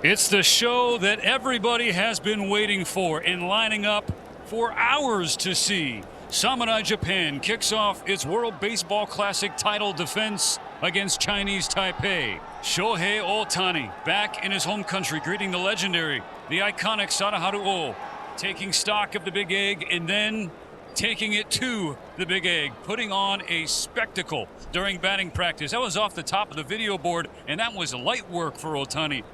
It's the show that everybody has been waiting for and lining up for hours to see. Samurai Japan kicks off its World Baseball Classic title defense against Chinese Taipei. Shohei Otani back in his home country, greeting the legendary, the iconic Sadaharu O, taking stock of the Big Egg and then taking it to the Big Egg, putting on a spectacle during batting practice. That was off the top of the video board, and that was light work for Otani.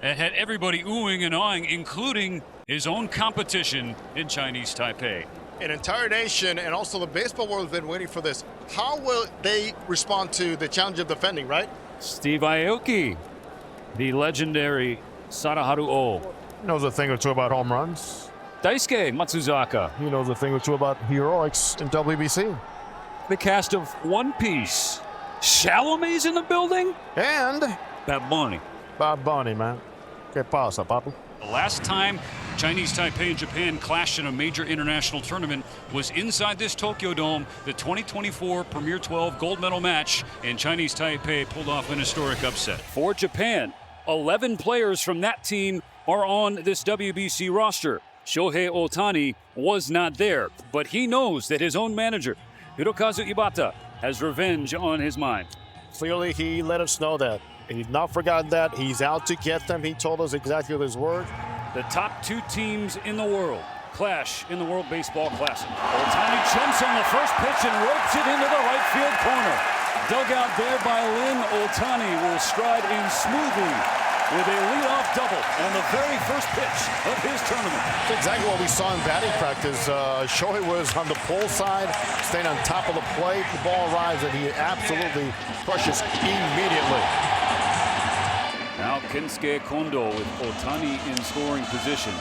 It had everybody oohing and awing, including his own competition in Chinese Taipei. An entire nation and also the baseball world have been waiting for this. How will they respond to the challenge of defending, right? Steve Aoki, the legendary Sadaharu O. He knows a thing or two about home runs. Daisuke Matsuzaka. He knows a thing or two about heroics in WBC. The cast of One Piece. Chalamet's in the building? And Bad Bunny. Bad Bunny, man. ¿Qué pasa, papi? The last time Chinese Taipei and Japan clashed in a major international tournament was inside this Tokyo Dome, the 2024 Premier 12 gold medal match, and Chinese Taipei pulled off an historic upset. For Japan, 11 players from that team are on this WBC roster. Shohei Otani was not there, but he knows that his own manager, Hirokazu Ibata, has revenge on his mind. Clearly, he let us know that. He's not forgotten that. He's out to get them. He told us exactly his word. The top two teams in the world clash in the World Baseball Classic. Otani jumps on the first pitch and ropes it into the right field corner. Dug out there by Lin, Otani will stride in smoothly with a leadoff double on the very first pitch of his tournament. That's exactly what we saw in batting practice. Shohei was on the pull side, staying on top of the plate. The ball arrives, and he absolutely crushes immediately. Now Kensuke Kondo with Otani in scoring position.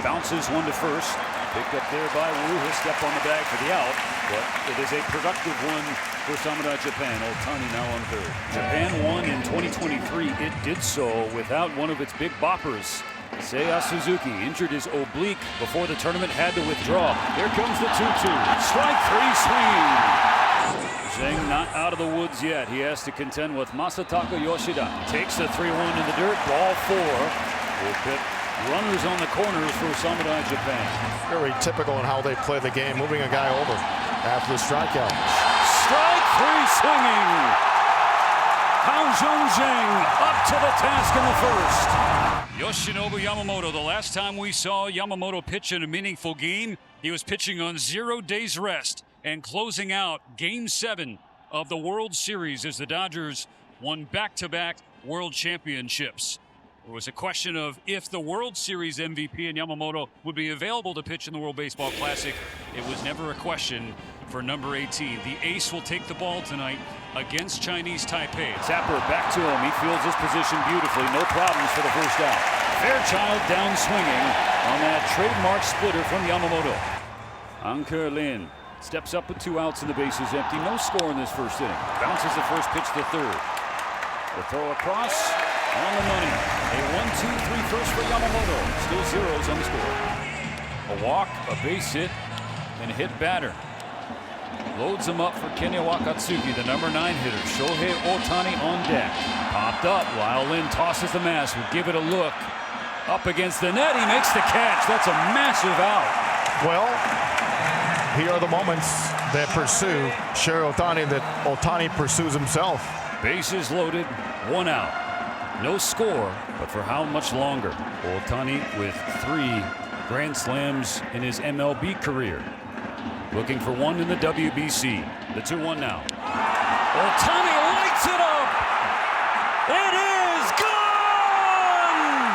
Bounces one to first. Picked up there by Wu. He'll step on the bag for the out, but it is a productive one for Samurai Japan. Otani now on third. Japan won in 2023. It did so without one of its big boppers. Seiya Suzuki injured his oblique before the tournament, had to withdraw. Here comes the 2-2. Strike three swing. Zheng not out of the woods yet. He has to contend with Masataka Yoshida. Takes the 3-1 in the dirt. Ball four. Will put runners on the corners for Samurai Japan. Very typical in how they play the game, moving a guy over after the strikeout. Strike three swinging. Hao Zheng up to the task in the first. Yoshinobu Yamamoto, the last time we saw Yamamoto pitch in a meaningful game, he was pitching on 0 days rest and closing out Game 7 of the World Series as the Dodgers won back-to-back World Championships. It was a question of if the World Series MVP and Yamamoto would be available to pitch in the World Baseball Classic. It was never a question for number 18. The ace will take the ball tonight against Chinese Taipei. Zapper back to him. He fields his position beautifully. No problems for the first out. Fairchild down swinging on that trademark splitter from Yamamoto. Ankur Lin steps up with 2 outs and the bases empty. No score in this first inning. Bounces the first pitch to third. The throw across on the money. A 1-2-3 first for Yamamoto. Still zeros on the score. A walk, a base hit, and a hit batter. Loads him up for Kenya Wakatsuki, the number 9 hitter. Shohei Otani on deck. Popped up while Lin tosses the mask. Will give it a look. Up against the net. He makes the catch. That's a massive out. Well, here are the moments that pursue Shohei Otani, that Otani pursues himself. Bases loaded, 1 out. No score, but for how much longer? Otani with 3 Grand Slams in his MLB career. Looking for one in the WBC. The 2-1 now. Otani lights it up! It is gone!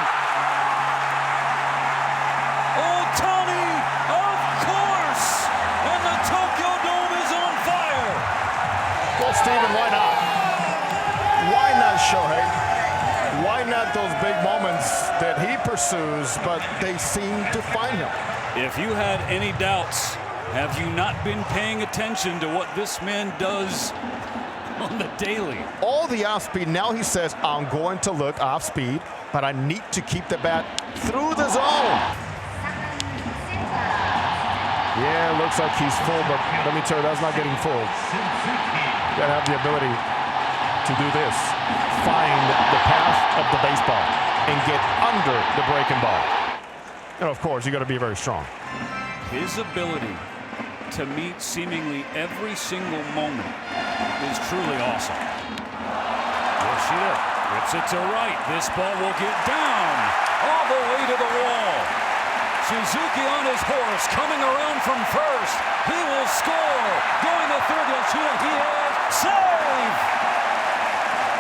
Otani, of course! And the Tokyo Dome is on fire! Well, Steven, why not? Why not Shohei? Why not those big moments that he pursues, but they seem to find him? If you had any doubts, have you not been paying attention to what this man does on the daily? All the off-speed. Now he says, I'm going to look off-speed, but I need to keep the bat through the zone. Yeah, looks like he's full, but let me tell you, that's not getting full. You gotta have the ability to do this. Find the path of the baseball and get under the breaking ball. And of course, you got to be very strong. His ability to meet seemingly every single moment is truly awesome. Yoshida whips it to right. This ball will get down all the way to the wall. Suzuki on his horse, coming around from first. He will score. Going to third, Yoshida. He has save.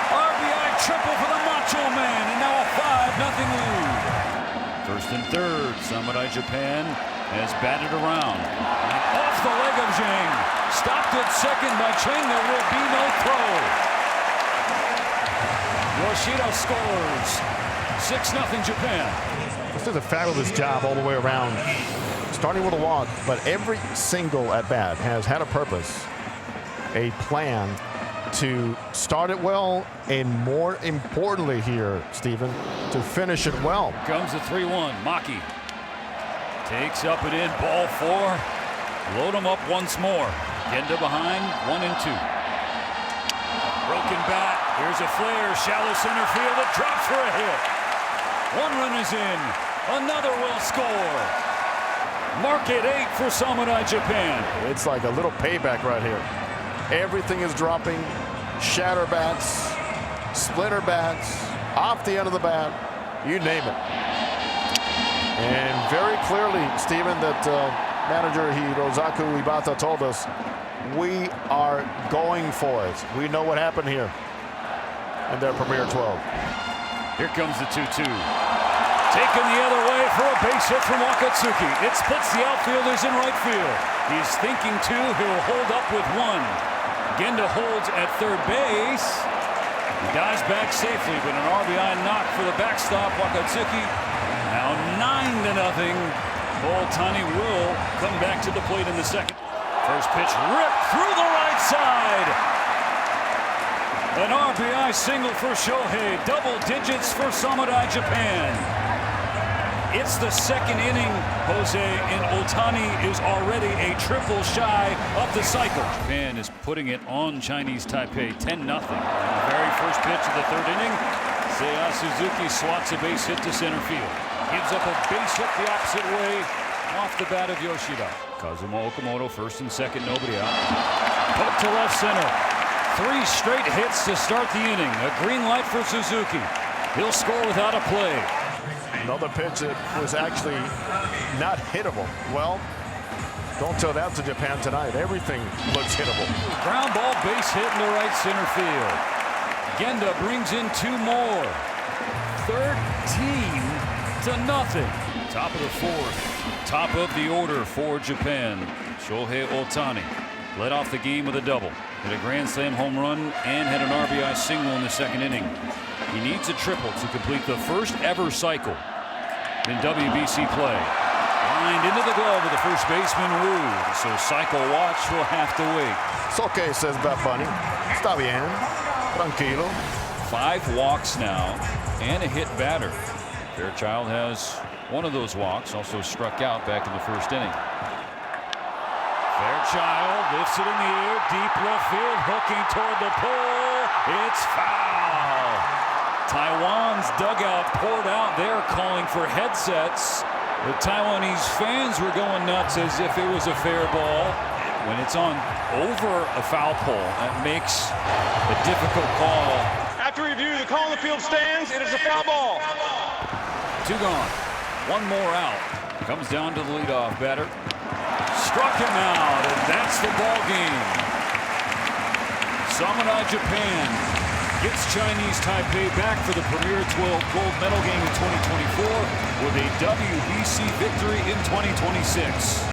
RBI triple for the Macho Man, and now a 5-0 lead. First and third, Samurai Japan has batted around. And off the leg of Zhang. Stopped at second by Chang. There will be no throw. Yoshida scores. 6-0 Japan. This is a fabulous job all the way around. Starting with a walk, but every single at-bat has had a purpose, a plan to start it well, and more importantly here, Stephen, to finish it well. Comes the 3-1. Maki takes up and in. Ball 4. Load him up once more. Genda behind. 1 and 2. Broken bat. Here's a flare. Shallow center field. It drops for a hit. 1 run is in. Another will score. Mark it 8 for Samurai Japan. It's like a little payback right here. Everything is dropping. Shatter bats, splitter bats, off the end of the bat, you name it. And very clearly, Stephen, that manager Hirozaku Ibata told us, we are going for it. We know what happened here in their premier 12. Here comes the 2-2. Taken the other way for a base hit from Wakatsuki. It splits the outfielders in right field. He's thinking 2. He'll hold up with 1. Genda holds at third base. He dives back safely, but an RBI knock for the backstop. Wakatsuki now 9-0. Otani will come back to the plate in the second. First pitch ripped through the right side. An RBI single for Shohei. Double digits for Samurai Japan. It's the second inning, Jose, and Otani is already a triple shy of the cycle. Japan is putting it on Chinese Taipei, 10-0. In the very first pitch of the third inning, Seiya Suzuki swats a base hit to center field. Gives up a base hit the opposite way off the bat of Yoshida. Kazuma Okamoto, first and second, nobody out. Poke to left center. 3 straight hits to start the inning. A green light for Suzuki. He'll score without a play. Another pitch that was actually not hittable. Well, don't tell that to Japan tonight. Everything looks hittable. Ground ball base hit in the right center field. Genda brings in 2 more. 13-0. Top of the 4th. Top of the order for Japan. Shohei Otani led off the game with a double. Hit a grand slam home run and had an RBI single in the second inning. He needs a triple to complete the first ever cycle in WBC play. Lined into the glove of the first baseman, Wu. So cycle watch will have to wait. It's okay, says Bat Bunny. Está bien. Tranquilo. 5 walks now and a hit batter. Fairchild has one of those walks, also struck out back in the first inning. Fairchild lifts it in the air, deep left field, hooking toward the pole. It's foul. Taiwan's dugout poured out there calling for headsets. The Taiwanese fans were going nuts as if it was a fair ball. When it's on over a foul pole, that makes a difficult call. After review, the call on the field stands. It is a foul ball. 2 gone. 1 more out. Comes down to the leadoff batter. Struck him out, and that's the ball game. Samurai Japan gets Chinese Taipei back for the Premier 12 gold medal game in 2024 with a WBC victory in 2026.